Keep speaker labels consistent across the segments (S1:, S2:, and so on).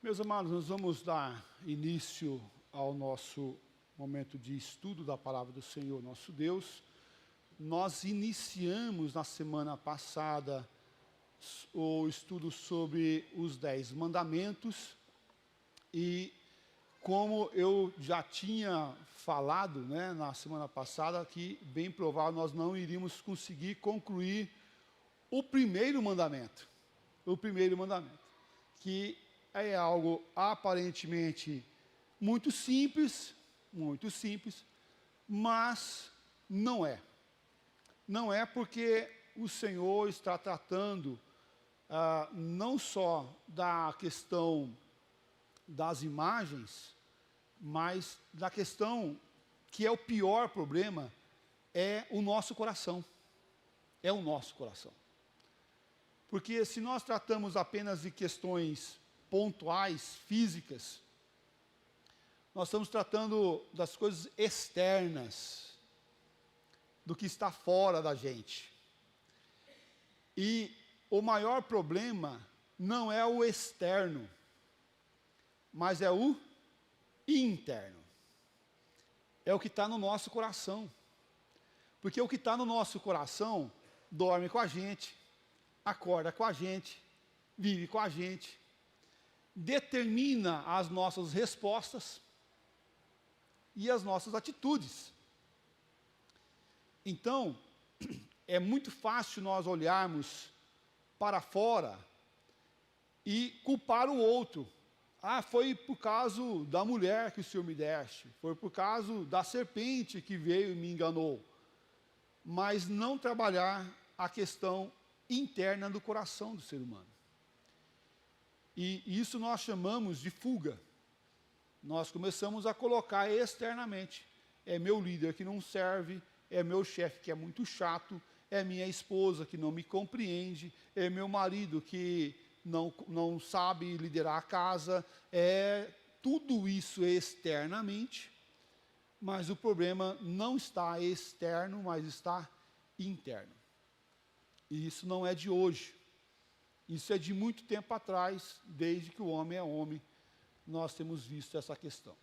S1: Meus amados, nós vamos dar início ao nosso momento de estudo da palavra do Senhor, nosso Deus. Nós iniciamos na semana passada o estudo sobre os 10 mandamentos e como eu já tinha falado, na semana passada, que bem provável nós não iríamos conseguir concluir o primeiro mandamento. Que é algo aparentemente muito simples, mas não é. Não é porque o Senhor está tratando não só da questão das imagens, mas da questão que é o pior problema, é o nosso coração. É o nosso coração. Porque se nós tratamos apenas de questões pontuais, físicas, nós estamos tratando das coisas externas, do que está fora da gente. E o maior problema não é o externo, mas é o interno. É o que está no nosso coração. Porque o que está no nosso coração dorme com a gente, acorda com a gente, vive com a gente, determina as nossas respostas e as nossas atitudes. Então, é muito fácil nós olharmos para fora e culpar o outro. Foi por causa da mulher que o Senhor me deste, foi por causa da serpente que veio e me enganou. Mas não trabalhar a questão interna do coração do ser humano. E isso nós chamamos de fuga. Nós começamos a colocar externamente. É meu líder que não serve, é meu chefe que é muito chato, é minha esposa que não me compreende, é meu marido que não sabe liderar a casa, tudo isso externamente, mas o problema não está externo, mas está interno. E isso não é de hoje. Isso é de muito tempo atrás, desde que o homem é homem, nós temos visto essa questão.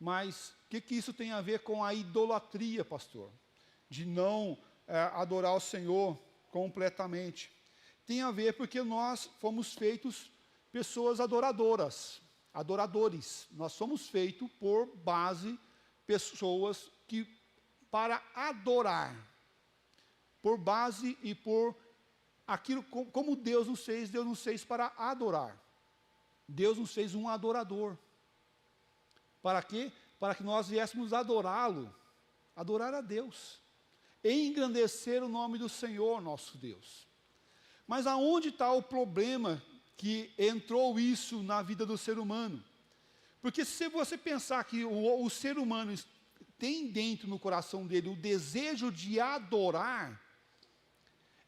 S1: Mas o que isso tem a ver com a idolatria, pastor? De não adorar o Senhor completamente. Tem a ver porque nós fomos feitos pessoas adoradores. Nós somos feitos por base pessoas que para adorar. Por base e por aquilo, como Deus nos fez para adorar. Deus nos fez um adorador. Para quê? Para que nós viéssemos adorá-lo, adorar a Deus, e engrandecer o nome do Senhor, nosso Deus. Mas aonde está o problema que entrou isso na vida do ser humano? Porque se você pensar que o ser humano tem dentro no coração dele o desejo de adorar,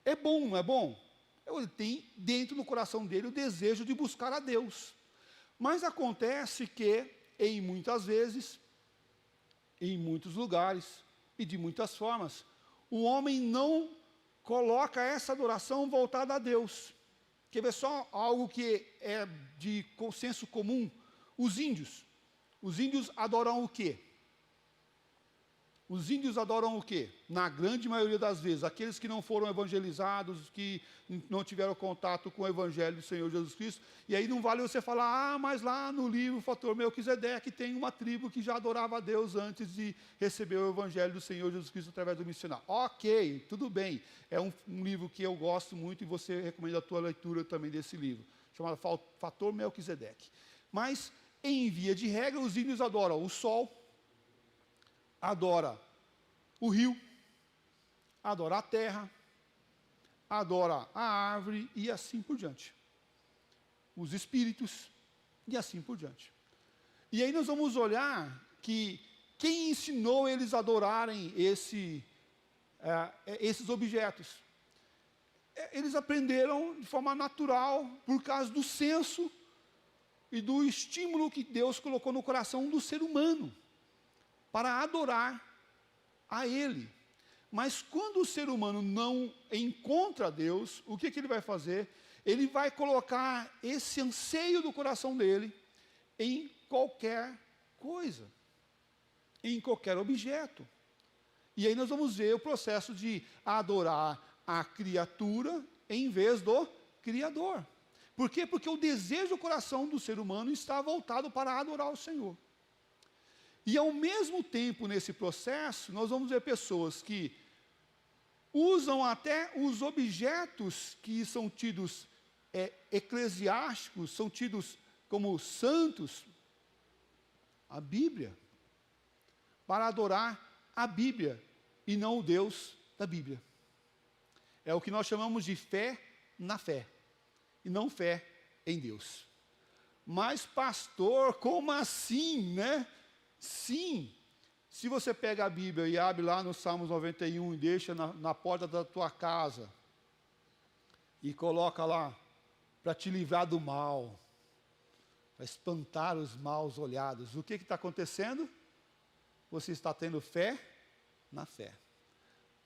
S1: é bom, não é bom? Ele tem dentro no coração dele o desejo de buscar a Deus. Mas acontece que, em muitas vezes, em muitos lugares e de muitas formas, o homem não coloca essa adoração voltada a Deus. Quer ver só algo que é de senso comum? Os índios adoram o quê? Os índios adoram o quê? Na grande maioria das vezes, aqueles que não foram evangelizados, que não tiveram contato com o evangelho do Senhor Jesus Cristo. E aí não vale você falar, mas lá no livro Fator Melquisedeque tem uma tribo que já adorava a Deus antes de receber o evangelho do Senhor Jesus Cristo através do missionário. Ok, tudo bem. É um livro que eu gosto muito e você recomenda a tua leitura também desse livro, chamado Fator Melquisedeque. Mas, em via de regra, os índios adoram o sol, adora o rio, adora a terra, adora a árvore e assim por diante. Os espíritos e assim por diante. E aí nós vamos olhar que quem ensinou eles a adorarem esses objetos? Eles aprenderam de forma natural, por causa do senso e do estímulo que Deus colocou no coração do ser humano, para adorar a Ele. Mas quando o ser humano não encontra Deus, o que ele vai fazer? ele vai colocar esse anseio do coração dele em qualquer coisa, em qualquer objeto. E aí nós vamos ver o processo de adorar a criatura em vez do Criador. Por quê? Porque o desejo do coração do ser humano está voltado para adorar o Senhor. E ao mesmo tempo, nesse processo, nós vamos ver pessoas que usam até os objetos que são tidos eclesiásticos, são tidos como santos, a Bíblia, para adorar a Bíblia e não o Deus da Bíblia. É o que nós chamamos de fé na fé, e não fé em Deus. Mas pastor, como assim, né? Sim, se você pega a Bíblia e abre lá no Salmos 91 e deixa na porta da tua casa, e coloca lá, para te livrar do mal, para espantar os maus olhados, o que está acontecendo? Você está tendo fé na fé.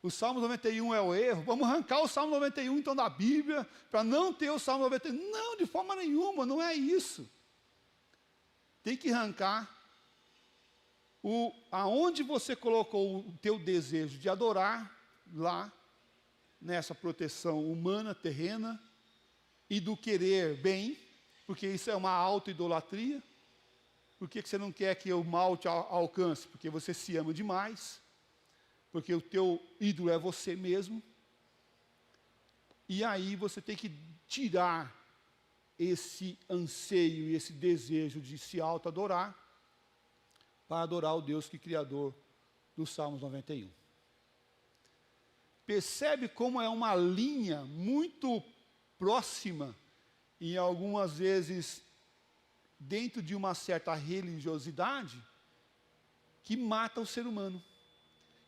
S1: O Salmo 91 é o erro, vamos arrancar o Salmo 91 então da Bíblia, para não ter o Salmo 91. Não, de forma nenhuma, não é isso. Tem que arrancar aonde você colocou o teu desejo de adorar, lá, nessa proteção humana, terrena, e do querer bem, porque isso é uma auto-idolatria. Por que você não quer que o mal te alcance? Porque você se ama demais, porque o teu ídolo é você mesmo. E aí você tem que tirar esse anseio e esse desejo de se auto-adorar, para adorar o Deus que é Criador do Salmos 91. Percebe como é uma linha muito próxima, e algumas vezes dentro de uma certa religiosidade, que mata o ser humano,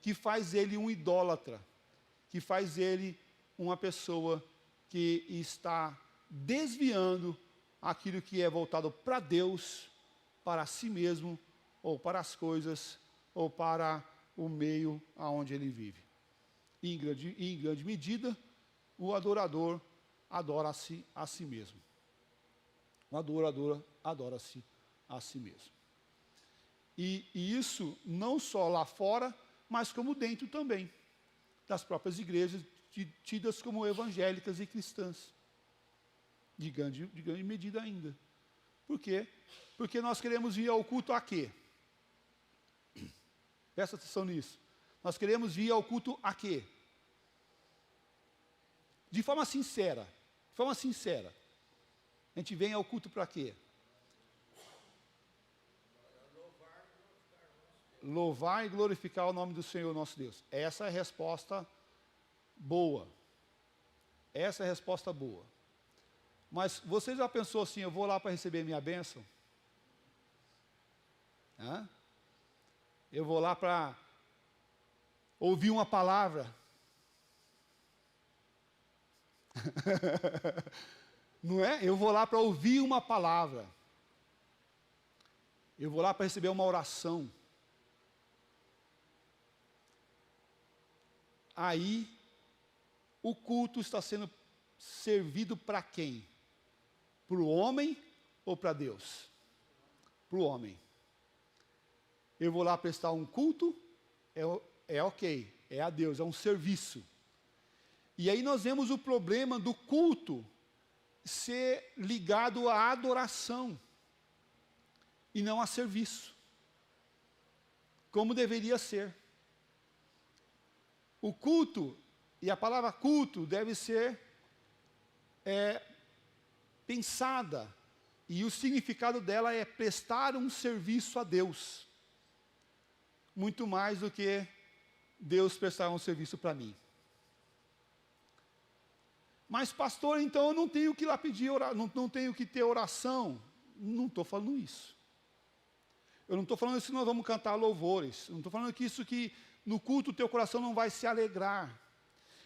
S1: que faz ele um idólatra, que faz ele uma pessoa que está desviando aquilo que é voltado para Deus, para si mesmo, ou para as coisas, ou para o meio aonde ele vive. E em grande medida, o adorador adora-se a si mesmo. O adorador adora-se a si mesmo. E isso não só lá fora, mas como dentro também, das próprias igrejas, tidas como evangélicas e cristãs. De grande medida ainda. Por quê? Porque nós queremos ir ao culto a quê? Presta atenção nisso. Nós queremos ir ao culto a quê? De forma sincera. De forma sincera. A gente vem ao culto para quê? Louvar e glorificar o nome do Senhor nosso Deus. Essa é a resposta boa. Essa é a resposta boa. Mas você já pensou assim, eu vou lá para receber minha bênção? Hã? Eu vou lá para ouvir uma palavra. Não é? Eu vou lá para ouvir uma palavra. Eu vou lá para receber uma oração. Aí, o culto está sendo servido para quem? Para o homem ou para Deus? Para o homem. Eu vou lá prestar um culto, é ok, é a Deus, é um serviço. E aí nós vemos o problema do culto ser ligado à adoração e não a serviço, como deveria ser. O culto, e a palavra culto deve ser pensada, e o significado dela é prestar um serviço a Deus, muito mais do que Deus prestar um serviço para mim. Mas pastor, então eu não tenho que ir lá pedir, não tenho que ter oração. Não estou falando isso. Eu não estou falando isso que nós vamos cantar louvores. Eu não estou falando que isso que no culto o teu coração não vai se alegrar.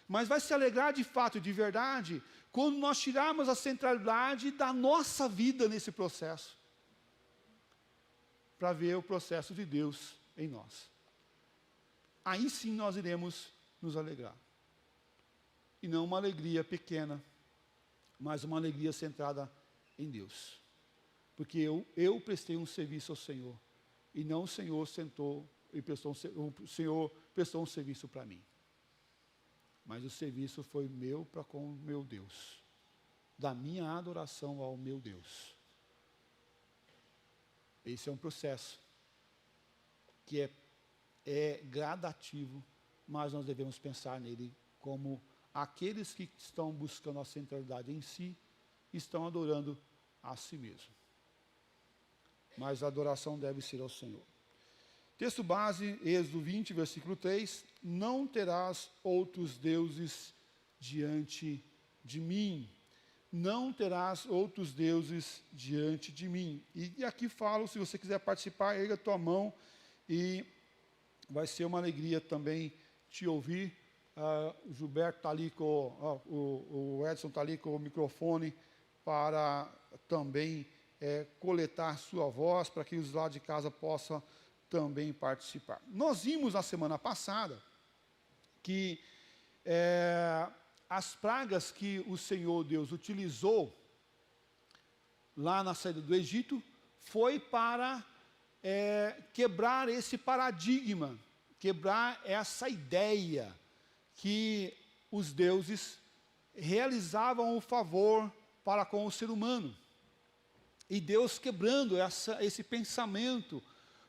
S1: Mas vai se alegrar de fato, de verdade, quando nós tirarmos a centralidade da nossa vida nesse processo. Para ver o processo de Deus em nós. Aí sim nós iremos nos alegrar. E não uma alegria pequena, mas uma alegria centrada em Deus. Porque eu prestei um serviço ao Senhor, e não o Senhor sentou e o Senhor prestou um serviço para mim. Mas o serviço foi meu para com o meu Deus, da minha adoração ao meu Deus. Esse é um processo que é gradativo, mas nós devemos pensar nele como aqueles que estão buscando a centralidade em si, estão adorando a si mesmo. Mas a adoração deve ser ao Senhor. Texto base, Êxodo 20, versículo 3, não terás outros deuses diante de mim. Não terás outros deuses diante de mim. E aqui falo, se você quiser participar, erga a tua mão e vai ser uma alegria também te ouvir. O Gilberto está ali o Edson está ali com o microfone para também coletar sua voz, para que os lá de casa possam também participar. Nós vimos na semana passada que as pragas que o Senhor Deus utilizou lá na saída do Egito foi para quebrar esse paradigma, quebrar essa ideia que os deuses realizavam o favor para com o ser humano. E Deus quebrando esse pensamento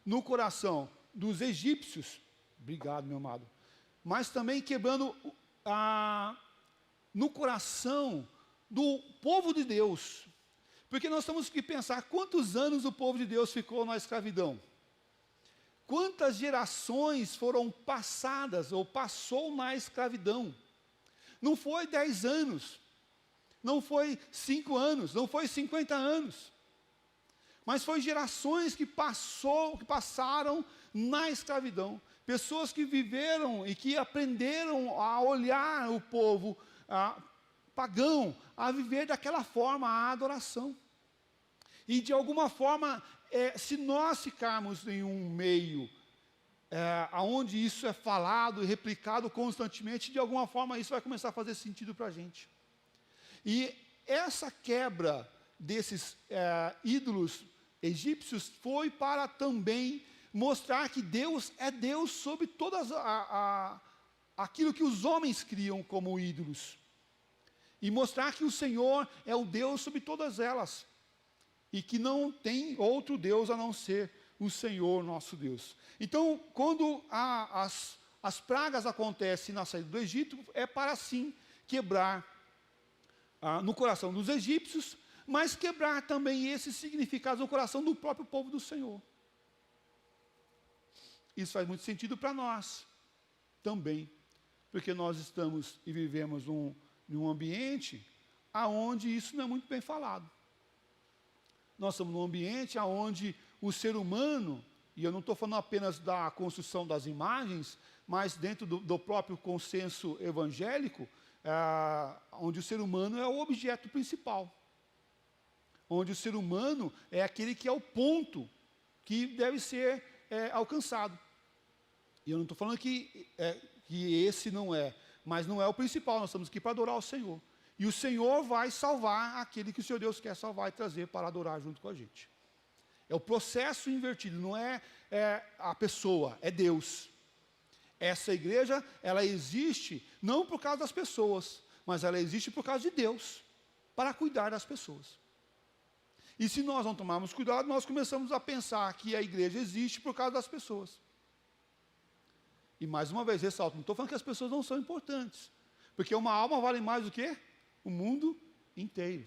S1: no coração dos egípcios, obrigado, meu amado, mas também quebrando no coração do povo de Deus. Porque nós temos que pensar quantos anos o povo de Deus ficou na escravidão. Quantas gerações foram passadas ou passou na escravidão? Não foi 10 anos, não foi 5 anos, não foi 50 anos. Mas foi gerações que passaram na escravidão. Pessoas que viveram e que aprenderam a olhar o povo pagão, a viver daquela forma, a adoração. E de alguma forma, se nós ficarmos em um meio onde isso é falado e replicado constantemente, de alguma forma isso vai começar a fazer sentido para a gente. E essa quebra desses ídolos egípcios foi para também mostrar que Deus é Deus sobre todas aquilo que os homens criam como ídolos. E mostrar que o Senhor é o Deus sobre todas elas. E que não tem outro Deus a não ser o Senhor nosso Deus. Então, quando as pragas acontecem na saída do Egito, é para assim quebrar no coração dos egípcios, mas quebrar também esses significados no coração do próprio povo do Senhor. Isso faz muito sentido para nós também, porque nós estamos e vivemos num ambiente onde isso não é muito bem falado. Nós estamos num ambiente onde o ser humano, e eu não estou falando apenas da construção das imagens, mas dentro do próprio consenso evangélico, onde o ser humano é o objeto principal. Onde o ser humano é aquele que é o ponto que deve ser alcançado. E eu não estou falando que esse não é, mas não é o principal, nós estamos aqui para adorar o Senhor. E o Senhor vai salvar aquele que o Senhor Deus quer salvar e trazer para adorar junto com a gente. É o processo invertido, não é a pessoa, é Deus. Essa igreja, ela existe não por causa das pessoas, mas ela existe por causa de Deus, para cuidar das pessoas. E se nós não tomarmos cuidado, nós começamos a pensar que a igreja existe por causa das pessoas. E mais uma vez, ressalto, não estou falando que as pessoas não são importantes, porque uma alma vale mais do que o mundo inteiro.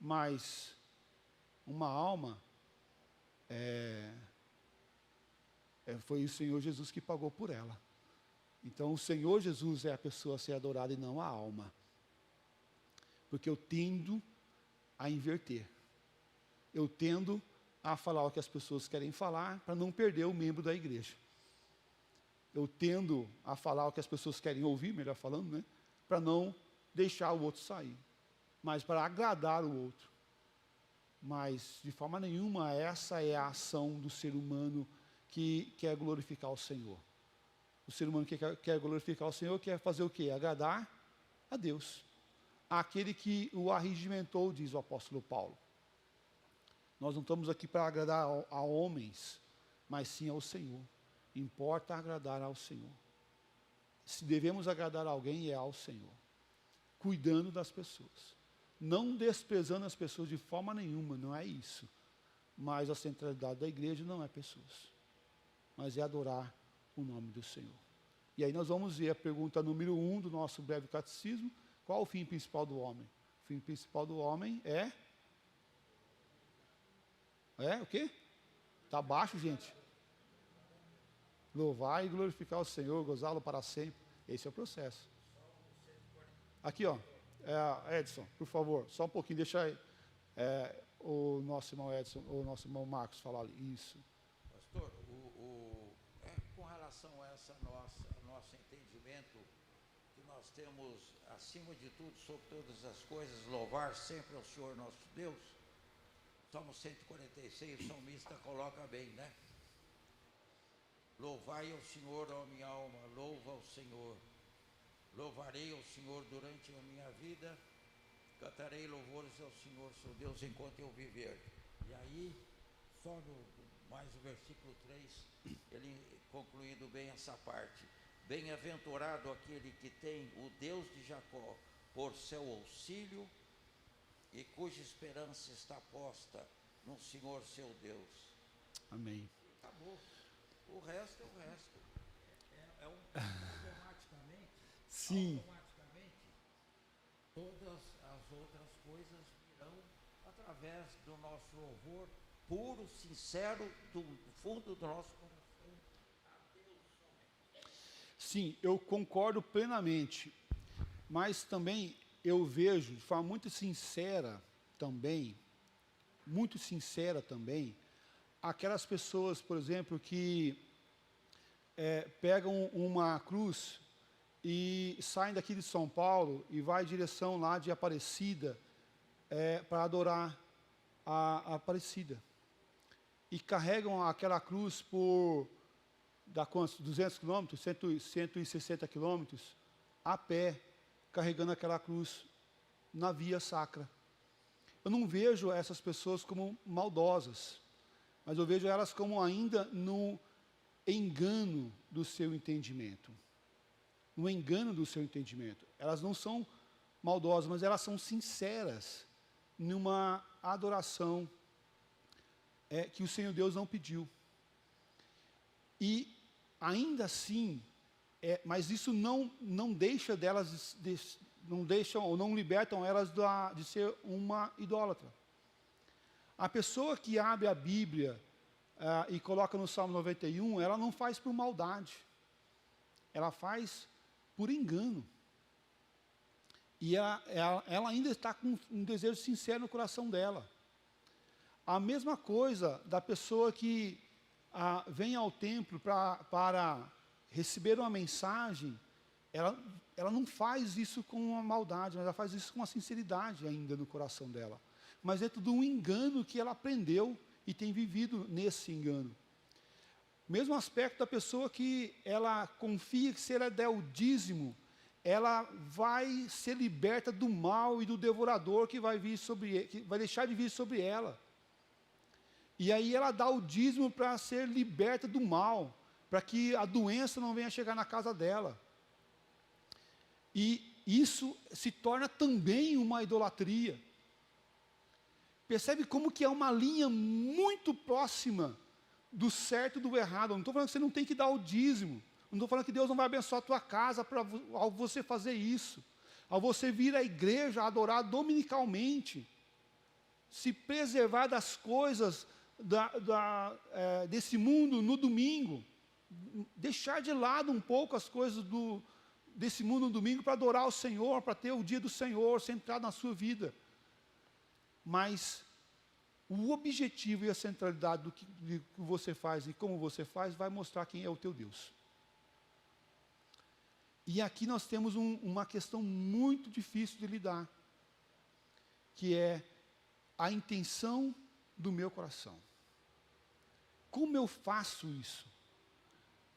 S1: Mas uma alma foi o Senhor Jesus que pagou por ela. Então o Senhor Jesus é a pessoa a ser adorada e não a alma. Porque eu tendo a inverter. Eu tendo a falar o que as pessoas querem falar para não perder o membro da igreja. Eu tendo a falar o que as pessoas querem ouvir, melhor falando, né? Para não deixar o outro sair, mas para agradar o outro. Mas, de forma nenhuma, essa é a ação do ser humano que quer glorificar o Senhor. O ser humano que quer glorificar o Senhor quer fazer o quê? Agradar a Deus. àquele que o arregimentou, diz o apóstolo Paulo. Nós não estamos aqui para agradar a homens, mas sim ao Senhor. Importa agradar ao Senhor. Se devemos agradar a alguém, é ao Senhor. Cuidando das pessoas. Não desprezando as pessoas de forma nenhuma, não é isso. Mas a centralidade da igreja não é pessoas, mas é adorar o nome do Senhor. E aí nós vamos ver a pergunta número 1 do nosso breve catecismo. Qual o fim principal do homem? O fim principal do homem é... É o quê? Está abaixo, gente. Louvar e glorificar o Senhor, gozá-lo para sempre. Esse é o processo. Aqui, ó. Edson, por favor, só um pouquinho, deixa aí, o nosso irmão Edson, o nosso irmão Marcos falar ali. Isso.
S2: Pastor, com relação a nosso entendimento, que nós temos, acima de tudo, sobre todas as coisas, louvar sempre ao Senhor nosso Deus. Salmo 146, o salmista coloca bem, né? Louvai ao Senhor, ó minha alma, louva ao Senhor. Louvarei ao Senhor durante a minha vida, cantarei louvores ao Senhor, seu Deus, enquanto eu viver. E aí, só mais o versículo 3, ele concluindo bem essa parte. Bem-aventurado aquele que tem o Deus de Jacó por seu auxílio e cuja esperança está posta no Senhor seu Deus.
S1: Amém.
S2: Acabou. O resto é o resto. Automaticamente.
S1: Sim.
S2: Automaticamente, todas as outras coisas virão através do nosso louvor puro, sincero, do fundo do nosso coração. A Deus somente.
S1: Sim, eu concordo plenamente. Mas também eu vejo de forma muito sincera também, aquelas pessoas, por exemplo, que pegam uma cruz e saem daqui de São Paulo e vai em direção lá de Aparecida para adorar a Aparecida. E carregam aquela cruz por, quantos? 200 quilômetros, 160 quilômetros, a pé, carregando aquela cruz na via sacra. Eu não vejo essas pessoas como maldosas, mas eu vejo elas como ainda no engano do seu entendimento. No engano do seu entendimento. Elas não são maldosas, mas elas são sinceras numa adoração que o Senhor Deus não pediu. E ainda assim, mas isso não deixa delas, não deixam ou não libertam elas de ser uma idólatra. A pessoa que abre a Bíblia e coloca no Salmo 91, ela não faz por maldade, ela faz por engano. E ela ainda está com um desejo sincero no coração dela. A mesma coisa da pessoa que vem ao templo para receber uma mensagem, ela não faz isso com uma maldade, mas ela faz isso com uma sinceridade ainda no coração dela. Mas é tudo um engano que ela aprendeu e tem vivido nesse engano. Mesmo aspecto da pessoa que ela confia que se ela der o dízimo, ela vai ser liberta do mal e do devorador que vai deixar de vir sobre ela. E aí ela dá o dízimo para ser liberta do mal, para que a doença não venha chegar na casa dela. E isso se torna também uma idolatria. Percebe como que é uma linha muito próxima do certo e do errado. Eu não estou falando que você não tem que dar o dízimo. Não estou falando que Deus não vai abençoar a tua casa ao você fazer isso. Ao você vir à igreja adorar dominicalmente. Se preservar das coisas desse mundo no domingo. Deixar de lado um pouco as coisas desse mundo no domingo para adorar o Senhor, para ter o dia do Senhor centrado na sua vida. Mas o objetivo e a centralidade do que você faz e como você faz vai mostrar quem é o teu Deus. E aqui nós temos uma questão muito difícil de lidar, que é a intenção do meu coração. Como eu faço isso?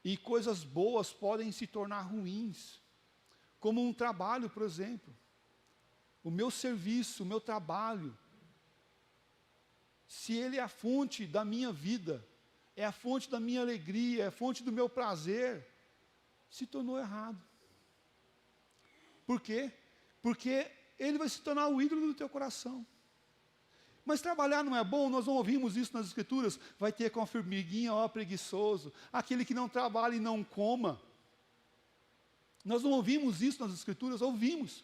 S1: E coisas boas podem se tornar ruins, como um trabalho, por exemplo. o meu serviço, o meu trabalho, se ele é a fonte da minha vida, é a fonte da minha alegria, é a fonte do meu prazer, se tornou errado. Por quê? Porque ele vai se tornar o ídolo do teu coração. Mas trabalhar não é bom? Nós não ouvimos isso nas Escrituras. Vai ter com a formiguinha, ó preguiçoso, aquele que não trabalha e não coma. Nós não ouvimos isso nas Escrituras? Ouvimos.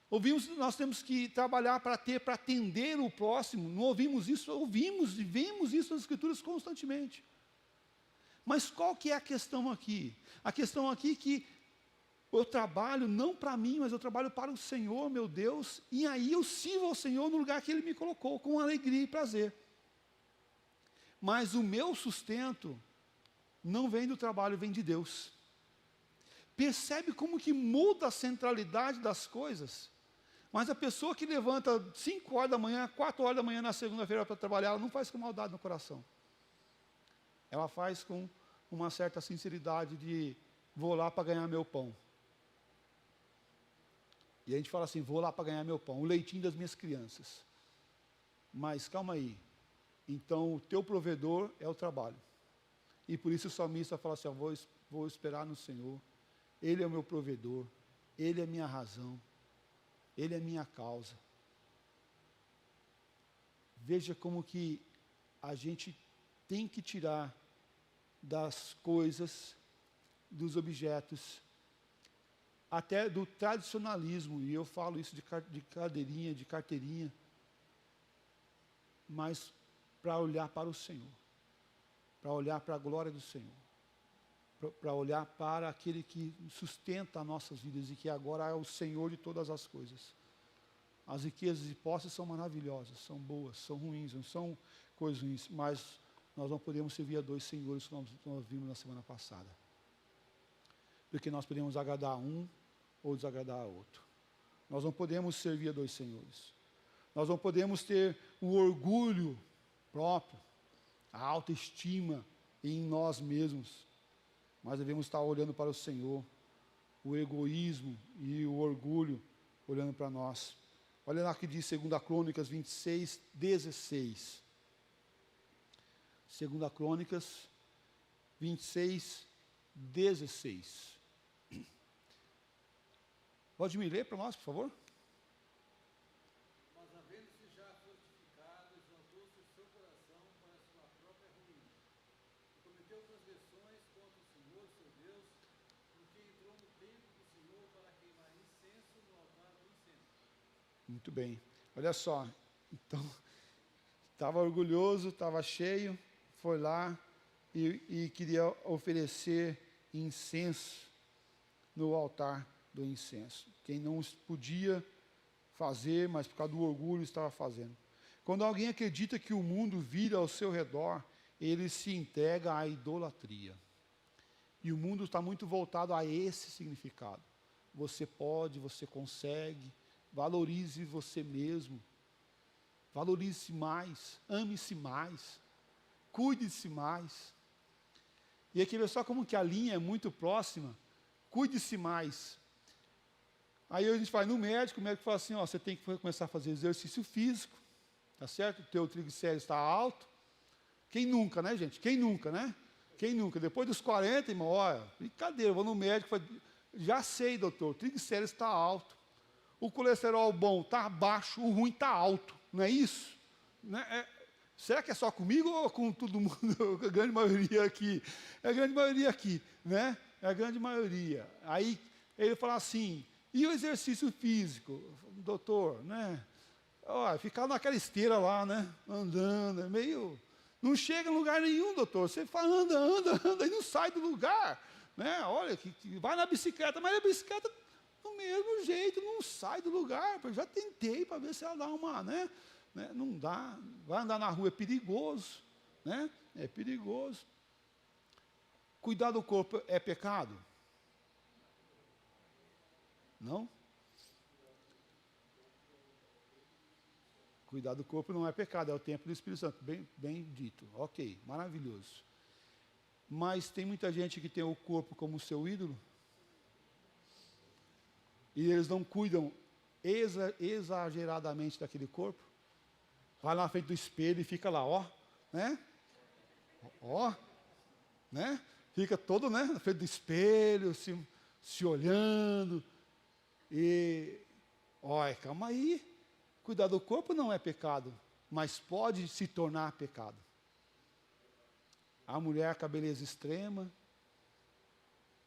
S1: Ouvimos, nós temos que trabalhar para atender o próximo. Não ouvimos isso? Ouvimos e vemos isso nas Escrituras constantemente. Mas qual que é a questão aqui? A questão aqui é que eu trabalho não para mim, mas eu trabalho para o Senhor, meu Deus, e aí eu sirvo ao Senhor no lugar que Ele me colocou, com alegria e prazer. Mas o meu sustento não vem do trabalho, vem de Deus. Percebe como que muda a centralidade das coisas? Mas a pessoa que levanta 5 horas da manhã, 4 horas da manhã na segunda-feira para trabalhar, ela não faz com maldade no coração. Ela faz com uma certa sinceridade de, vou lá para ganhar meu pão. E a gente fala assim, vou lá para ganhar meu pão, o leitinho das minhas crianças. Mas calma aí, então o teu provedor é o trabalho. E por isso o salmista fala assim, vou esperar no Senhor, Ele é o meu provedor, Ele é a minha razão, Ele é a minha causa. Veja como que a gente tem que tirar das coisas, dos objetos, até do tradicionalismo, e eu falo isso de cadeirinha, de carteirinha, mas para olhar para o Senhor, para olhar para a glória do Senhor, para olhar para aquele que sustenta as nossas vidas e que agora é o Senhor de todas as coisas. As riquezas e posses são maravilhosas, são boas, são ruins, não são coisas ruins, mas nós não podemos servir a dois senhores, como nós vimos na semana passada. Porque nós podemos agradar a um ou desagradar a outro. Nós não podemos servir a dois senhores. Nós não podemos ter o orgulho próprio, a autoestima em nós mesmos. Mas devemos estar olhando para o Senhor, o egoísmo e o orgulho olhando para nós. Olha lá que diz 2 Crônicas 26, 16. 2 Crônicas 26, 16. Pode me ler para nós, por favor?
S3: Mas havendo-se já fortificado, exaltou-se o seu coração para a sua própria ruína. E cometeu transgressões contra o Senhor, seu Deus, porque entrou no templo do Senhor para queimar incenso no altar do incenso.
S1: Muito bem. Olha só. Então, estava orgulhoso, estava cheio, foi lá e queria oferecer incenso no altar do incenso. Quem não podia fazer, mas por causa do orgulho estava fazendo. Quando alguém acredita que o mundo vira ao seu redor, ele se entrega à idolatria. E o mundo está muito voltado a esse significado. Você pode, você consegue, valorize você mesmo, valorize-se mais, ame-se mais, cuide-se mais. E aqui, olha só como que a linha é muito próxima, cuide-se mais. Aí a gente vai no médico, o médico fala assim, ó, você tem que começar a fazer exercício físico, tá certo? O teu triglicérido está alto. Quem nunca, né, gente? Quem nunca, né? Quem nunca? Depois dos 40, irmão, olha, brincadeira, eu vou no médico, falo, já sei, doutor, o triglicérido está alto. O colesterol bom está baixo, o ruim está alto, não é isso? Né? Será que é só comigo ou com todo mundo, a grande maioria aqui? É a grande maioria aqui, né? É a grande maioria. Aí ele fala assim, e o exercício físico? Doutor, né? Ó, ficar naquela esteira lá, né? Andando, é meio... Não chega em lugar nenhum, doutor. Você fala, anda, e não sai do lugar. Né? Olha, vai na bicicleta, mas a bicicleta, do mesmo jeito, não sai do lugar. Eu já tentei para ver se ela dá uma, né? Não dá. Vai andar na rua, é perigoso. Né? É perigoso. Cuidar do corpo é pecado? Não? Cuidar do corpo não é pecado, é o templo do Espírito Santo, bem dito, ok, maravilhoso. Mas tem muita gente que tem o corpo como seu ídolo, e eles não cuidam exageradamente daquele corpo. Vai lá na frente do espelho e fica lá, ó, né? Ó, né? Fica todo, né, na frente do espelho, se olhando. E, olha, calma aí. Cuidar do corpo não é pecado, mas pode se tornar pecado. A mulher com a beleza extrema,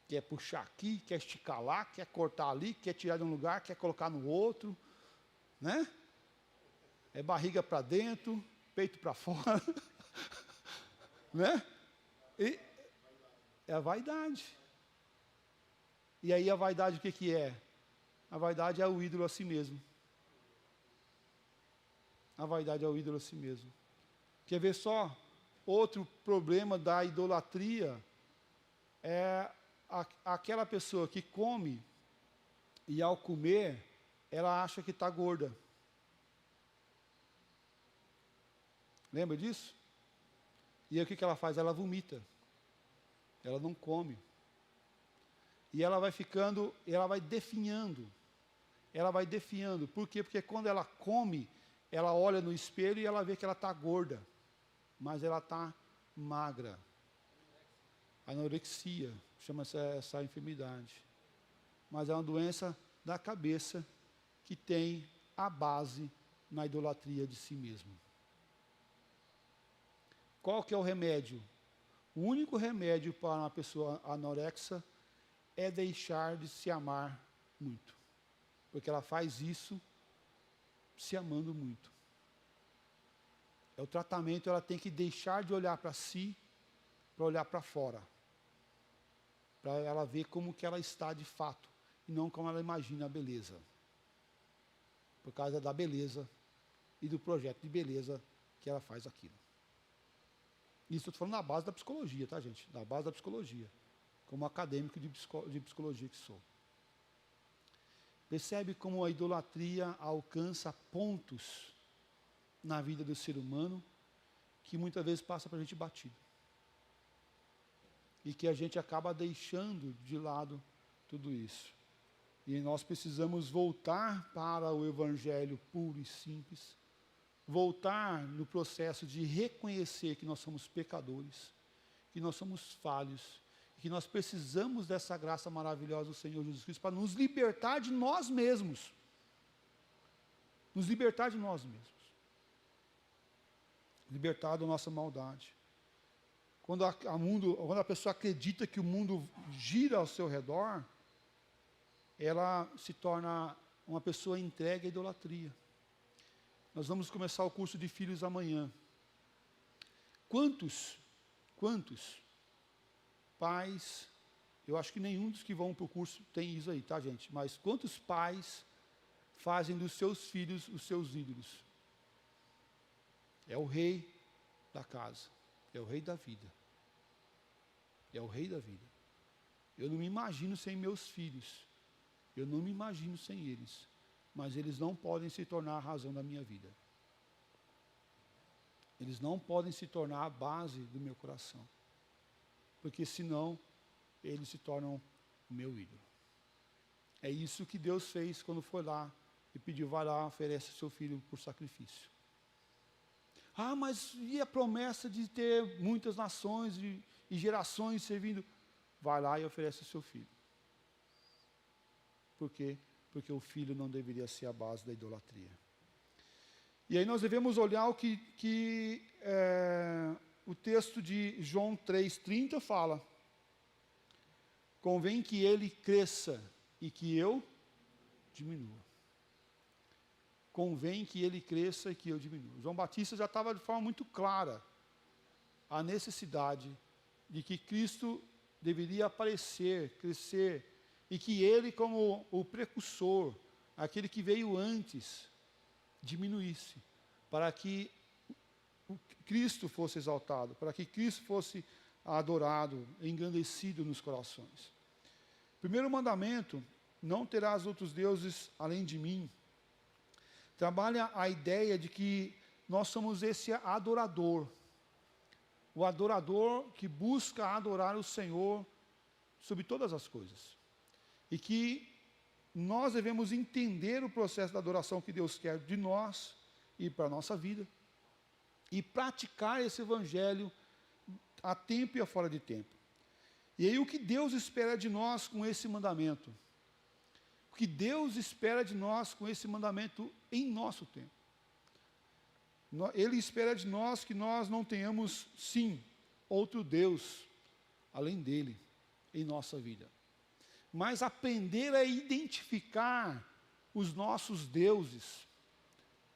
S1: quer puxar aqui, quer esticar lá, quer cortar ali, quer tirar de um lugar, quer colocar no outro, né? É barriga para dentro, peito para fora, né? E é a vaidade. E aí a vaidade o que é? A vaidade é o ídolo a si mesmo. A vaidade é o ídolo a si mesmo. Quer ver só? Outro problema da idolatria é aquela pessoa que come e ao comer, ela acha que está gorda. Lembra disso? E aí o que ela faz? Ela vomita. Ela não come. E ela vai ficando, ela vai definhando. Ela vai definhando. Por quê? Porque quando ela come, ela olha no espelho e ela vê que ela está gorda. Mas ela está magra. Anorexia, chama-se essa enfermidade. Mas é uma doença da cabeça que tem a base na idolatria de si mesmo. Qual que é o remédio? O único remédio para uma pessoa anorexa é deixar de se amar muito. Porque ela faz isso se amando muito. É o tratamento, ela tem que deixar de olhar para si, para olhar para fora. Para ela ver como que ela está de fato, e não como ela imagina a beleza. Por causa da beleza e do projeto de beleza que ela faz aquilo. Isso eu estou falando na base da psicologia, tá, gente? Na base da psicologia. Como acadêmico de psicologia que sou. Percebe como a idolatria alcança pontos na vida do ser humano que muitas vezes passa para a gente batido. E que a gente acaba deixando de lado tudo isso. E nós precisamos voltar para o Evangelho puro e simples, voltar no processo de reconhecer que nós somos pecadores, que nós somos falhos, que nós precisamos dessa graça maravilhosa do Senhor Jesus Cristo para nos libertar de nós mesmos. Nos libertar de nós mesmos. Libertar da nossa maldade. Quando a pessoa acredita que o mundo gira ao seu redor, ela se torna uma pessoa entregue à idolatria. Nós vamos começar o curso de filhos amanhã. Quantos pais, eu acho que nenhum dos que vão para o curso tem isso aí, tá, gente? Mas quantos pais fazem dos seus filhos os seus ídolos? É o rei da casa, é o rei da vida. É o rei da vida. Eu não me imagino sem meus filhos. Eu não me imagino sem eles. Mas eles não podem se tornar a razão da minha vida. Eles não podem se tornar a base do meu coração. Porque senão, eles se tornam o meu ídolo. É isso que Deus fez quando foi lá e pediu, vai lá, oferece seu filho por sacrifício. Ah, mas e a promessa de ter muitas nações e gerações servindo? Vai lá e oferece o seu filho. Por quê? Porque o filho não deveria ser a base da idolatria. E aí nós devemos olhar o que o texto de João 3,30 fala. Convém que ele cresça e que eu diminua. Convém que ele cresça e que eu diminua. João Batista já estava de forma muito clara a necessidade de que Cristo deveria aparecer, crescer, e que ele, como o precursor, aquele que veio antes, diminuísse, para que Cristo fosse exaltado, para que Cristo fosse adorado, engrandecido nos corações. Primeiro mandamento, não terás outros deuses além de mim, trabalha a ideia de que nós somos esse adorador, o adorador que busca adorar o Senhor sobre todas as coisas. E que nós devemos entender o processo da adoração que Deus quer de nós e para a nossa vida, e praticar esse evangelho a tempo e a fora de tempo. E aí o que Deus espera de nós com esse mandamento? O que Deus espera de nós com esse mandamento em nosso tempo? Ele espera de nós que nós não tenhamos, sim, outro Deus além dele em nossa vida, mas aprender a identificar os nossos deuses,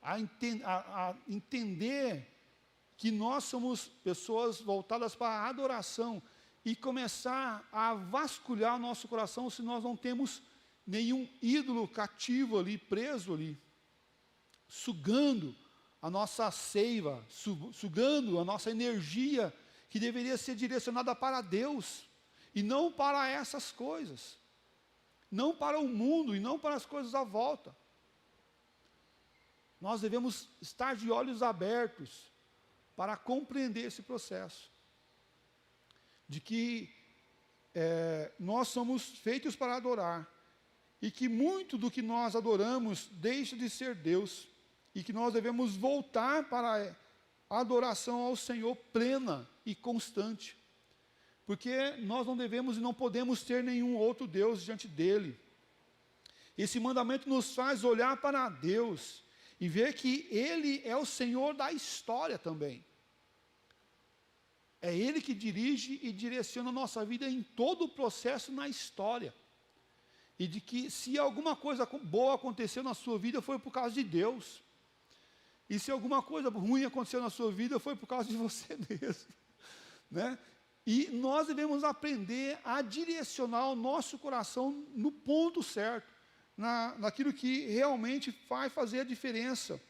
S1: a entender que nós somos pessoas voltadas para a adoração e começar a vasculhar o nosso coração se nós não temos nenhum ídolo cativo ali, preso ali, sugando a nossa seiva, sugando a nossa energia que deveria ser direcionada para Deus e não para essas coisas, não para o mundo e não para as coisas à volta. Nós devemos estar de olhos abertos para compreender esse processo, de que nós somos feitos para adorar, e que muito do que nós adoramos deixa de ser Deus, e que nós devemos voltar para a adoração ao Senhor plena e constante, porque nós não devemos e não podemos ter nenhum outro Deus diante dele. Esse mandamento nos faz olhar para Deus e ver que Ele é o Senhor da história também. É Ele que dirige e direciona a nossa vida em todo o processo na história. E de que se alguma coisa boa aconteceu na sua vida foi por causa de Deus. E se alguma coisa ruim aconteceu na sua vida foi por causa de você mesmo. Né? E nós devemos aprender a direcionar o nosso coração no ponto certo, naquilo que realmente vai fazer a diferença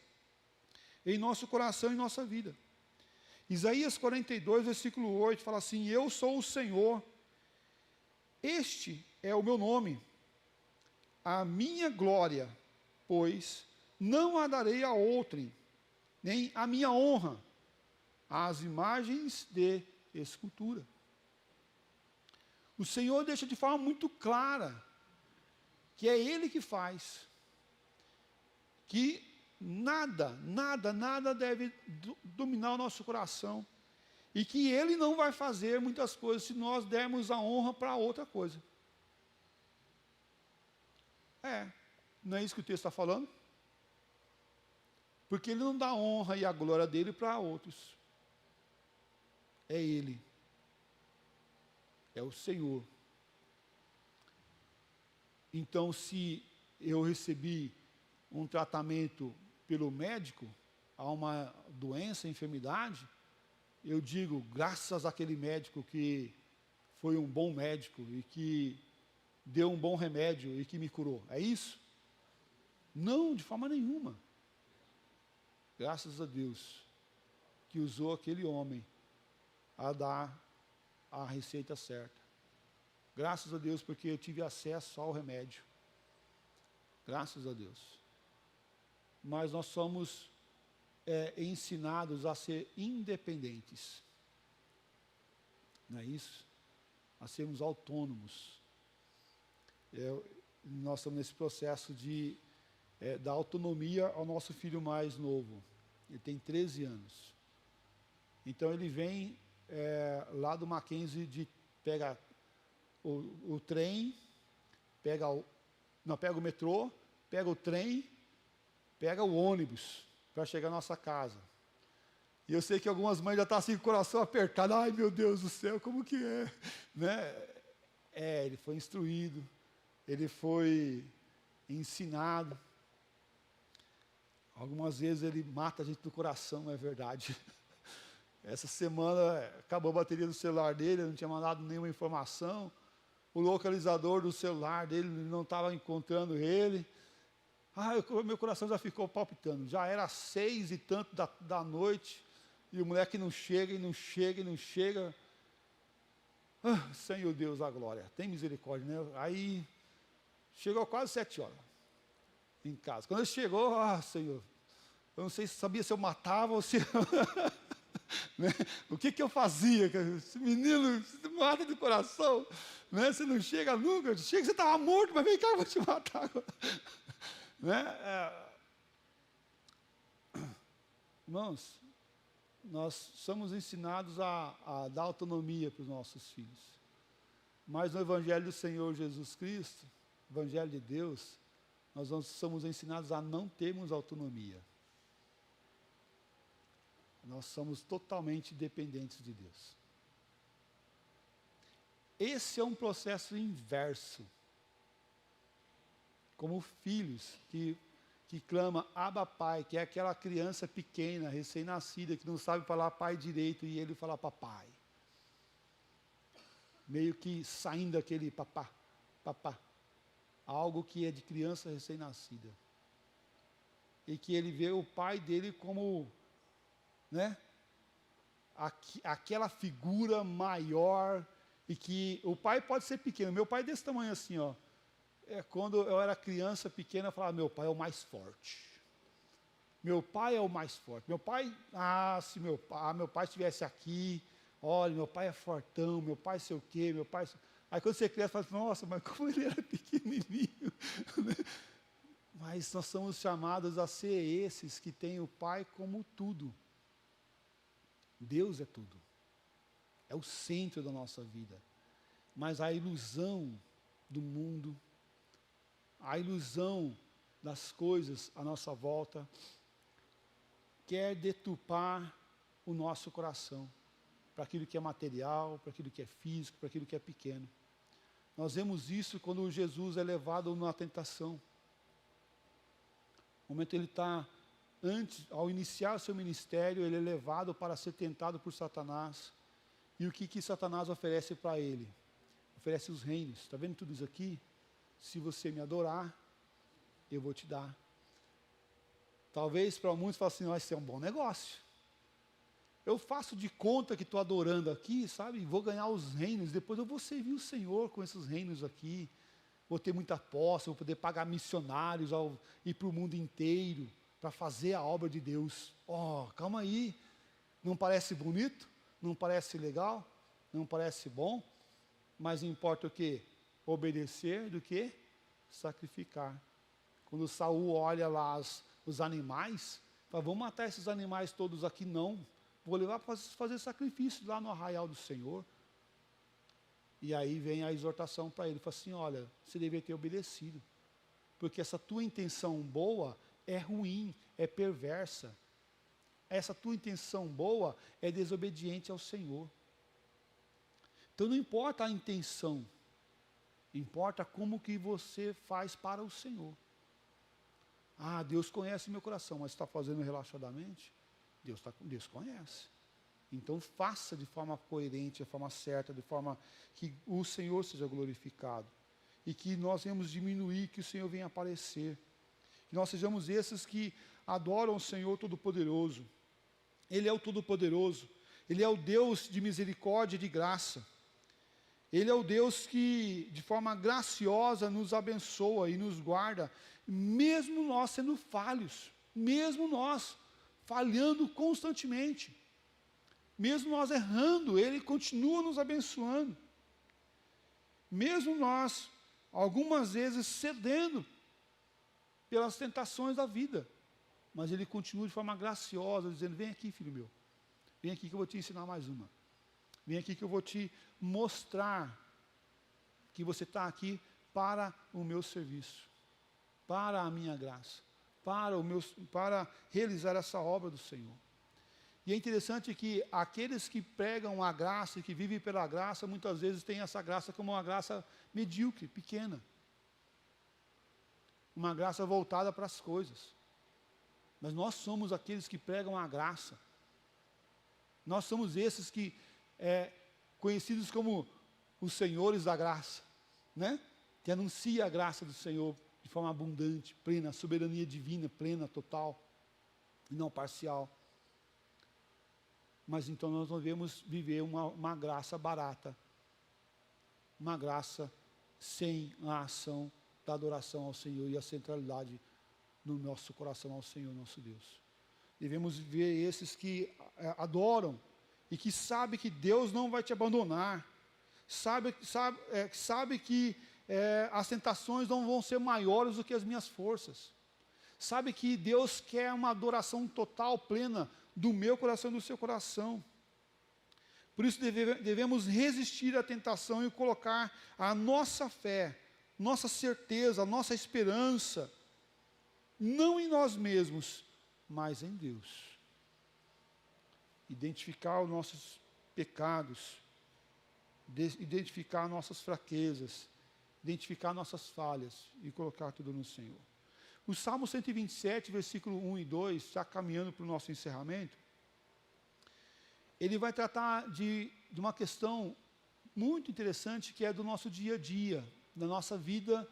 S1: em nosso coração e em nossa vida. Isaías 42, versículo 8, fala assim: eu sou o Senhor, este é o meu nome, a minha glória, pois não a darei a outrem, nem a minha honra às imagens de escultura. O Senhor deixa de forma muito clara que é Ele que faz, que nada deve dominar o nosso coração, e que Ele não vai fazer muitas coisas se nós dermos a honra para outra coisa. Não é isso que o texto está falando? Porque Ele não dá a honra e a glória dEle para outros. É Ele. É o Senhor. Então, se eu recebi um tratamento pelo médico a uma doença, enfermidade, eu digo, graças àquele médico que foi um bom médico e que deu um bom remédio e que me curou. É isso? Não, de forma nenhuma. Graças a Deus que usou aquele homem a dar a receita certa. Graças a Deus porque eu tive acesso ao remédio. Graças a Deus. Mas nós somos ensinados a ser independentes. Não é isso? A sermos autônomos. Nós estamos nesse processo de dar autonomia ao nosso filho mais novo. Ele tem 13 anos. Então ele vem lá do Mackenzie, pega o trem, pega o metrô, pega o trem, pega o ônibus para chegar à nossa casa. E eu sei que algumas mães já estão assim com o coração apertado. Ai, meu Deus do céu, como que é? Né? Ele foi instruído, ele foi ensinado. Algumas vezes ele mata a gente do coração, não é verdade? Essa semana acabou a bateria do celular dele, eu não tinha mandado nenhuma informação. O localizador do celular dele não estava encontrando ele. Meu coração já ficou palpitando. Já era 6 e tanto da noite, e o moleque não chega, e não chega, e não chega. Senhor Deus da glória, tem misericórdia, né? Aí, chegou quase 7 horas em casa. Quando ele chegou, Senhor, eu não sei se sabia se eu matava ou se... Né? O que eu fazia? Esse menino se mata do coração, né? Você não chega nunca, chega que você estava morto, mas vem cá, eu vou te matar agora. Né? Irmãos, nós somos ensinados a dar autonomia para os nossos filhos. Mas no Evangelho do Senhor Jesus Cristo, Evangelho de Deus, nós somos ensinados a não termos autonomia. Nós somos totalmente dependentes de Deus. Esse é um processo inverso. Como filhos que clama Abba Pai, que é aquela criança pequena, recém-nascida, que não sabe falar pai direito e ele fala papai. Meio que saindo daquele papá, papá. Algo que é de criança recém-nascida. E que ele vê o pai dele como, né, aquela figura maior, e que o pai pode ser pequeno. Meu pai é desse tamanho assim, ó. Quando eu era criança pequena, eu falava, meu pai é o mais forte. Meu pai é o mais forte. Meu pai, se meu pai estivesse aqui, olha, meu pai é fortão, meu pai sei o quê, meu pai... Aí quando você cresce, você fala, nossa, mas como ele era pequenininho. Mas nós somos chamados a ser esses que têm o pai como tudo. Deus é tudo. É o centro da nossa vida. Mas a ilusão do mundo, a ilusão das coisas à nossa volta, quer deturpar o nosso coração para aquilo que é material, para aquilo que é físico, para aquilo que é pequeno. Nós vemos isso quando Jesus é levado na tentação. No momento ele está, ao iniciar o seu ministério, ele é levado para ser tentado por Satanás. E o que Satanás oferece para ele? Oferece os reinos. Está vendo tudo isso aqui? Se você me adorar, eu vou te dar. Talvez para muitos falem assim, isso é um bom negócio. Eu faço de conta que estou adorando aqui, sabe? Vou ganhar os reinos, depois eu vou servir o Senhor com esses reinos aqui. Vou ter muita posse, vou poder pagar missionários, ir para o mundo inteiro, para fazer a obra de Deus. Calma aí. Não parece bonito? Não parece legal? Não parece bom? Mas importa o quê? Obedecer do que? Sacrificar. Quando Saul olha lá os animais, fala, vamos matar esses animais todos aqui? Não. Vou levar para fazer sacrifício lá no arraial do Senhor. E aí vem a exortação para ele. Fala assim, olha, você deveria ter obedecido. Porque essa tua intenção boa é ruim, é perversa. Essa tua intenção boa é desobediente ao Senhor. Então não importa a intenção, importa como que você faz para o Senhor. Deus conhece meu coração, mas está fazendo relaxadamente? Deus conhece. Então faça de forma coerente, de forma certa, de forma que o Senhor seja glorificado. E que nós venhamos diminuir, que o Senhor venha aparecer. Que nós sejamos esses que adoram o Senhor Todo-Poderoso. Ele é o Todo-Poderoso. Ele é o Deus de misericórdia e de graça. Ele é o Deus que, de forma graciosa, nos abençoa e nos guarda, mesmo nós sendo falhos, mesmo nós falhando constantemente, mesmo nós errando, Ele continua nos abençoando. Mesmo nós, algumas vezes, cedendo pelas tentações da vida, mas Ele continua de forma graciosa, dizendo, vem aqui, filho meu, vem aqui que eu vou te ensinar mais uma. Vem aqui que eu vou te mostrar que você está aqui para o meu serviço, para a minha graça, para realizar essa obra do Senhor. E é interessante que aqueles que pregam a graça e que vivem pela graça, muitas vezes têm essa graça como uma graça medíocre, pequena. Uma graça voltada para as coisas. Mas nós somos aqueles que pregam a graça. Nós somos esses que conhecidos como os senhores da graça, né? Que anuncia a graça do Senhor de forma abundante, plena, soberania divina, plena, total, e não parcial. Mas então nós devemos viver uma graça barata, uma graça sem a ação da adoração ao Senhor e a centralidade no nosso coração ao Senhor, nosso Deus. Devemos viver esses que adoram e que sabe que Deus não vai te abandonar, sabe que as tentações não vão ser maiores do que as minhas forças, sabe que Deus quer uma adoração total, plena, do meu coração e do seu coração. Por isso devemos resistir à tentação e colocar a nossa fé, nossa certeza, nossa esperança, não em nós mesmos, mas em Deus. Identificar os nossos pecados, identificar nossas fraquezas, identificar nossas falhas e colocar tudo no Senhor. O Salmo 127, versículo 1 e 2, já caminhando para o nosso encerramento, ele vai tratar de uma questão muito interessante, que é do nosso dia a dia, da nossa vida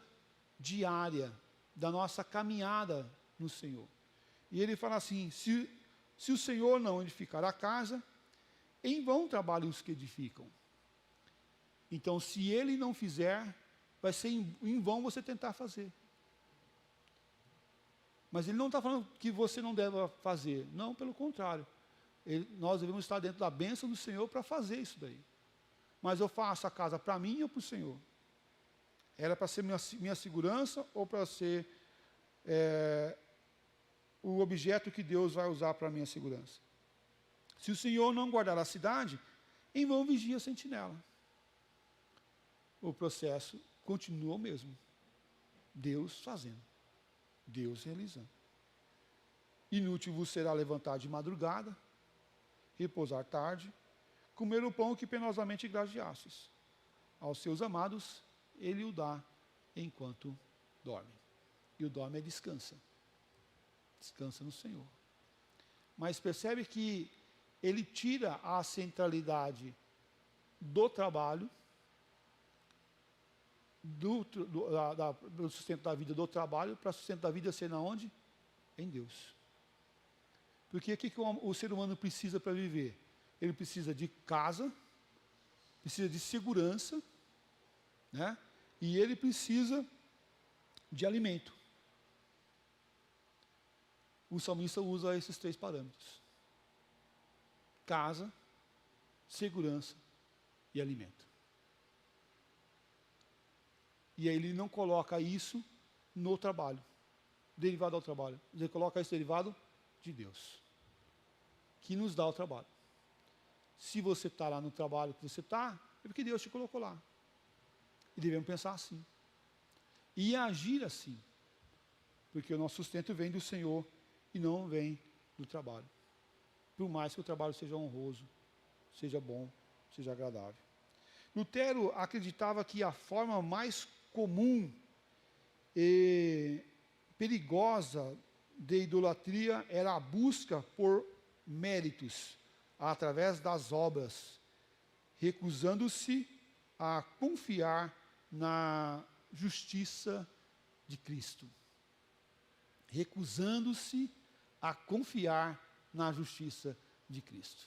S1: diária, da nossa caminhada no Senhor. E ele fala assim: se o Senhor não edificar a casa, em vão trabalham os que edificam. Então, se Ele não fizer, vai ser em vão você tentar fazer. Mas Ele não está falando que você não deve fazer. Não, pelo contrário. Nós devemos estar dentro da bênção do Senhor para fazer isso daí. Mas eu faço a casa para mim ou para o Senhor? Era para ser minha segurança ou para ser o objeto que Deus vai usar para a minha segurança? Se o Senhor não guardar a cidade, em vão vigia a sentinela. O processo continua o mesmo. Deus fazendo. Deus realizando. Inútil vos será levantar de madrugada, repousar tarde, comer o pão que penosamente grajeastes. Aos seus amados, Ele o dá enquanto dorme. E o dorme é descansa. Descansa no Senhor. Mas percebe que Ele tira a centralidade do trabalho, do sustento da vida do trabalho, para o sustento da vida ser na onde? Em Deus. Porque o que o ser humano precisa para viver? Ele precisa de casa, precisa de segurança, né? E ele precisa de alimento. O salmista usa esses 3 parâmetros: casa, segurança e alimento. E aí ele não coloca isso no trabalho, derivado ao trabalho. Ele coloca isso derivado de Deus, que nos dá o trabalho. Se você está lá no trabalho que você está, é porque Deus te colocou lá. E devemos pensar assim. E agir assim. Porque o nosso sustento vem do Senhor e não vem do trabalho. Por mais que o trabalho seja honroso, seja bom, seja agradável. Lutero acreditava que a forma mais comum e perigosa de idolatria era a busca por méritos através das obras, recusando-se a confiar na justiça de Cristo. Recusando-se a confiar na justiça de Cristo.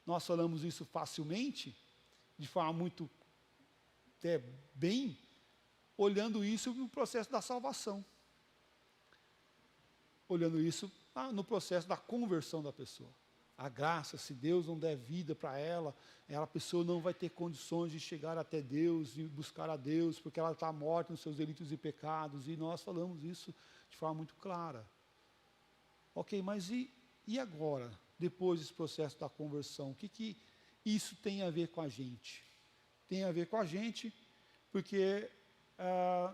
S1: Nós falamos isso facilmente, de forma muito até bem, olhando isso no processo da salvação. Olhando isso no processo da conversão da pessoa. A graça, se Deus não der vida para ela, a pessoa não vai ter condições de chegar até Deus e buscar a Deus, porque ela está morta nos seus delitos e pecados, e nós falamos isso de forma muito clara. Ok, mas e agora, depois desse processo da conversão, o que isso tem a ver com a gente? Tem a ver com a gente porque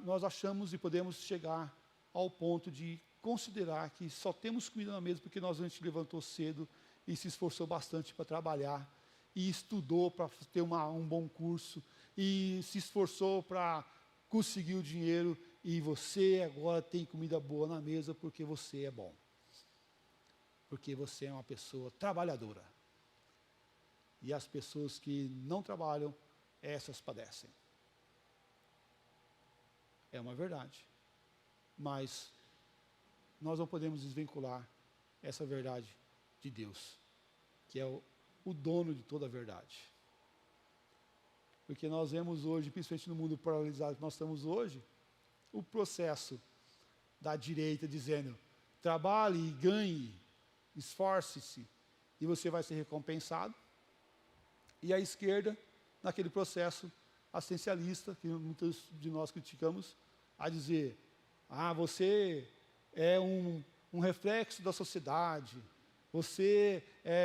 S1: nós achamos e podemos chegar ao ponto de considerar que só temos comida na mesa porque a gente levantou cedo e se esforçou bastante para trabalhar, e estudou para ter um bom curso, e se esforçou para conseguir o dinheiro, e você agora tem comida boa na mesa porque você é bom. Porque você é uma pessoa trabalhadora. E as pessoas que não trabalham, essas padecem. É uma verdade. Mas nós não podemos desvincular essa verdade de Deus, que é o dono de toda a verdade. Porque nós vemos hoje, principalmente no mundo paralisado que nós estamos hoje, o processo da direita dizendo: trabalhe e ganhe, esforce-se, e você vai ser recompensado. E a esquerda, naquele processo assistencialista, que muitos de nós criticamos, a dizer, você é um reflexo da sociedade, você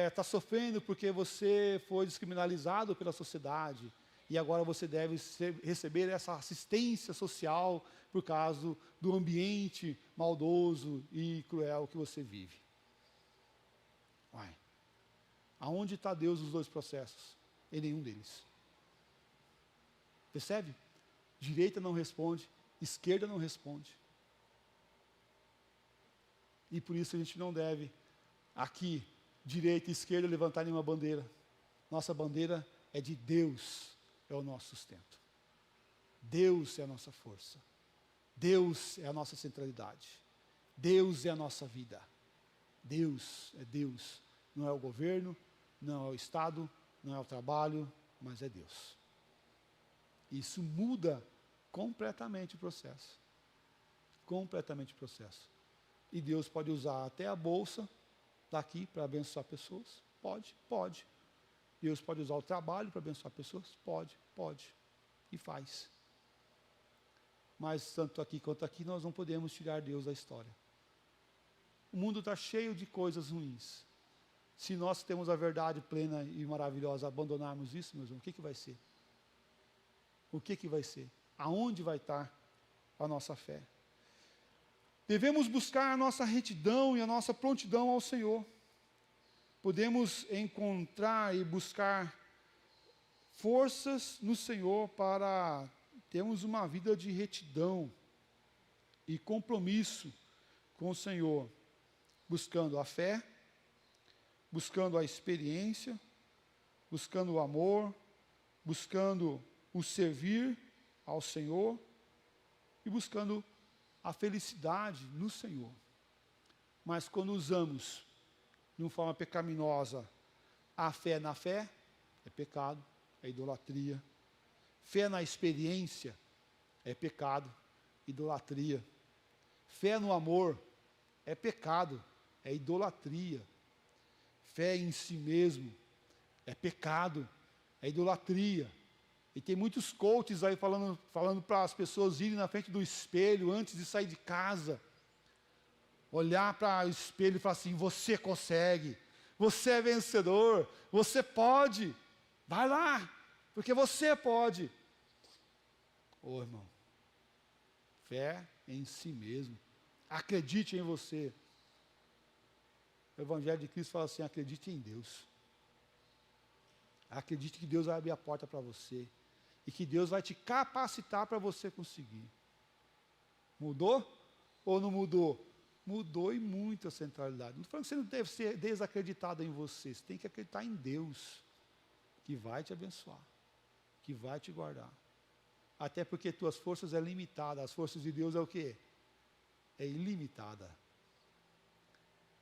S1: está sofrendo porque você foi descriminalizado pela sociedade, e agora você deve receber essa assistência social por causa do ambiente maldoso e cruel que você vive. Aonde está Deus nos dois processos? Em nenhum deles. Percebe? Direita não responde, esquerda não responde. E por isso a gente não deve, aqui, direita e esquerda, levantar nenhuma bandeira. Nossa bandeira é de Deus, é o nosso sustento. Deus é a nossa força. Deus é a nossa centralidade. Deus é a nossa vida. Deus é Deus. Não é o governo, não é o Estado, não é o trabalho, mas é Deus. Isso muda completamente o processo. Completamente o processo. E Deus pode usar até a bolsa daqui para abençoar pessoas? Pode. Deus pode usar o trabalho para abençoar pessoas? Pode. E faz. Mas tanto aqui quanto aqui nós não podemos tirar Deus da história. O mundo está cheio de coisas ruins. Se nós temos a verdade plena e maravilhosa, abandonarmos isso, meus irmãos, o que vai ser? O que vai ser? Aonde vai estar a nossa fé? Devemos buscar a nossa retidão e a nossa prontidão ao Senhor. Podemos encontrar e buscar forças no Senhor para termos uma vida de retidão e compromisso com o Senhor, buscando a fé, buscando a experiência, buscando o amor, buscando o servir ao Senhor e buscando a felicidade no Senhor. Mas quando usamos de uma forma pecaminosa a fé na fé, é pecado, é idolatria. Fé na experiência é pecado, idolatria. Fé no amor é pecado, é idolatria. Fé em si mesmo é pecado, é idolatria. E tem muitos coaches aí falando para as pessoas irem na frente do espelho antes de sair de casa. Olhar para o espelho e falar assim, você consegue, você é vencedor, você pode, vai lá, porque você pode. Irmão, fé em si mesmo, acredite em você. O Evangelho de Cristo fala assim, acredite em Deus. Acredite que Deus vai abrir a porta para você. E que Deus vai te capacitar para você conseguir. Mudou ou não mudou? Mudou e muito a centralidade. Não estou falando que você não deve ser desacreditado em você. Você tem que acreditar em Deus, que vai te abençoar, que vai te guardar. Até porque tuas forças é limitada. As forças de Deus é o quê? É ilimitada.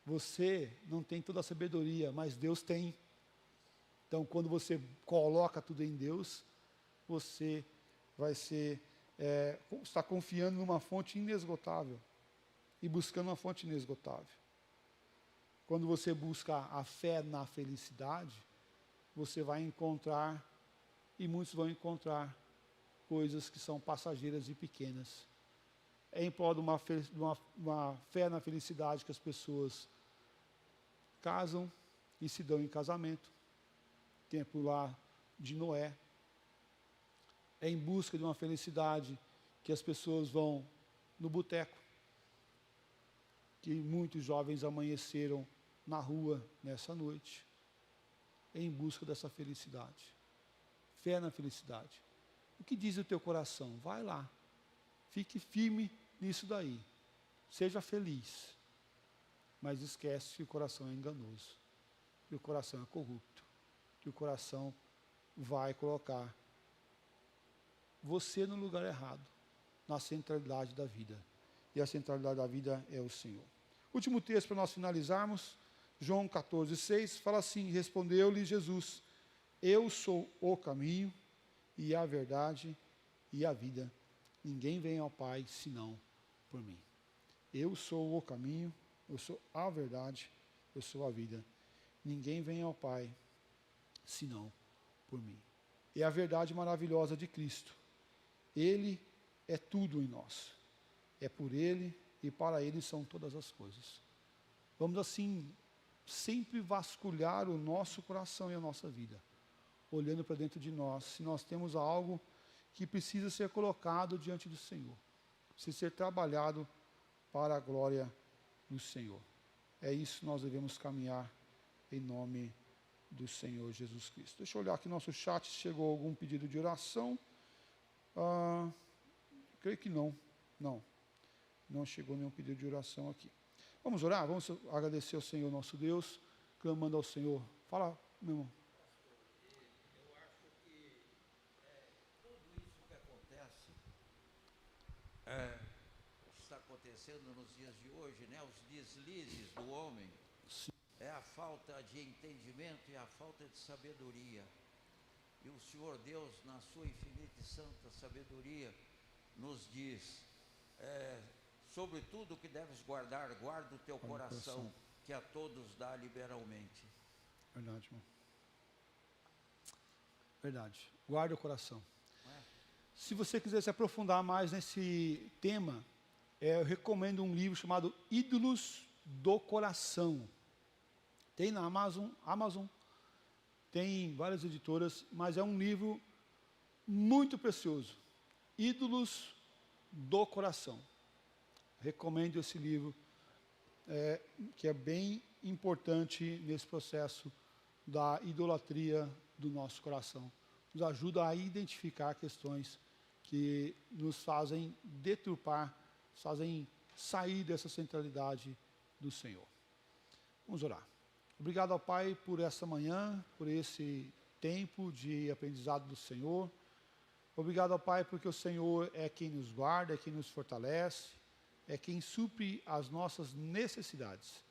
S1: Você não tem toda a sabedoria, mas Deus tem. Então, quando você coloca tudo em Deus, você vai está confiando numa fonte inesgotável e buscando uma fonte inesgotável. Quando você busca a fé na felicidade, você vai encontrar, e muitos vão encontrar, coisas que são passageiras e pequenas. É em prol de uma fé na felicidade que as pessoas casam e se dão em casamento. Tempo lá de Noé. É em busca de uma felicidade que as pessoas vão no boteco. Que muitos jovens amanheceram na rua nessa noite. É em busca dessa felicidade. Fé na felicidade. O que diz o teu coração? Vai lá. Fique firme nisso daí. Seja feliz. Mas esquece que o coração é enganoso. Que o coração é corrupto. Que o coração vai colocar você no lugar errado, na centralidade da vida. E a centralidade da vida é o Senhor. Último texto para nós finalizarmos, João 14:6, fala assim, respondeu-lhe Jesus, eu sou o caminho e a verdade e a vida. Ninguém vem ao Pai senão por mim. Eu sou o caminho, eu sou a verdade, eu sou a vida. Ninguém vem ao Pai senão por mim. É a verdade maravilhosa de Cristo. Ele é tudo em nós. É por Ele e para Ele são todas as coisas. Vamos assim, sempre vasculhar o nosso coração e a nossa vida, olhando para dentro de nós, se nós temos algo que precisa ser colocado diante do Senhor, precisa ser trabalhado para a glória do Senhor. É isso que nós devemos caminhar em nome do Senhor Jesus Cristo. Deixa eu olhar aqui no nosso chat se chegou algum pedido de oração. Creio que não. Não chegou nenhum pedido de oração aqui. Vamos orar? Vamos agradecer ao Senhor nosso Deus, clamando ao Senhor. Fala, meu irmão.
S2: Eu acho que tudo isso que acontece, está acontecendo nos dias de hoje, né? Os deslizes do homem,
S1: Sim.
S2: é a falta de entendimento e a falta de sabedoria. E o Senhor Deus, na sua infinita e santa sabedoria, nos diz, sobre tudo que deves guardar, guarda o teu coração, que a todos dá liberalmente.
S1: Verdade, irmão. Verdade. Guarda o coração. Se você quiser se aprofundar mais nesse tema, eu recomendo um livro chamado Ídolos do Coração. Tem na Amazon, tem várias editoras, mas é um livro muito precioso. Ídolos do Coração. Recomendo esse livro, que é bem importante nesse processo da idolatria do nosso coração. Nos ajuda a identificar questões que nos fazem deturpar, nos fazem sair dessa centralidade do Senhor. Vamos orar. Obrigado ao Pai por essa manhã, por esse tempo de aprendizado do Senhor. Obrigado ao Pai porque o Senhor é quem nos guarda, é quem nos fortalece, é quem supre as nossas necessidades.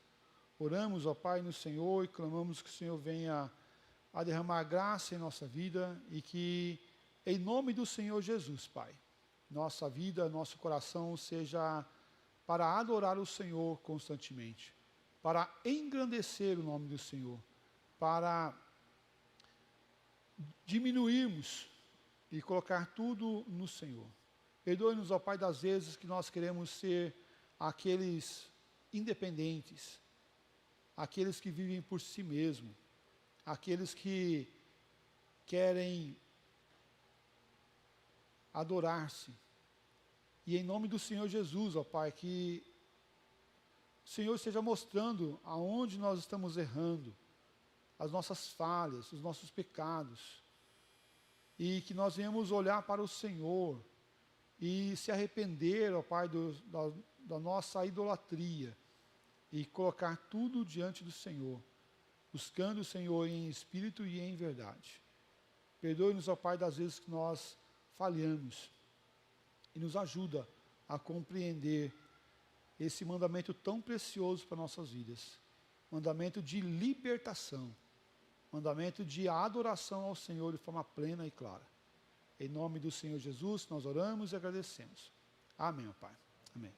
S1: Oramos, ó Pai, no Senhor e clamamos que o Senhor venha a derramar graça em nossa vida e que, em nome do Senhor Jesus, Pai, nossa vida, nosso coração seja para adorar o Senhor constantemente, para engrandecer o nome do Senhor, para diminuirmos e colocar tudo no Senhor. Perdoe-nos, ó Pai, das vezes que nós queremos ser aqueles independentes, aqueles que vivem por si mesmo, aqueles que querem adorar-se. E em nome do Senhor Jesus, ó Pai, que o Senhor esteja mostrando aonde nós estamos errando, as nossas falhas, os nossos pecados, e que nós venhamos olhar para o Senhor e se arrepender, ó Pai, da nossa idolatria e colocar tudo diante do Senhor, buscando o Senhor em espírito e em verdade. Perdoe-nos, ó Pai, das vezes que nós falhamos e nos ajuda a compreender esse mandamento tão precioso para nossas vidas, mandamento de libertação, mandamento de adoração ao Senhor de forma plena e clara. Em nome do Senhor Jesus, nós oramos e agradecemos. Amém, ó Pai. Amém.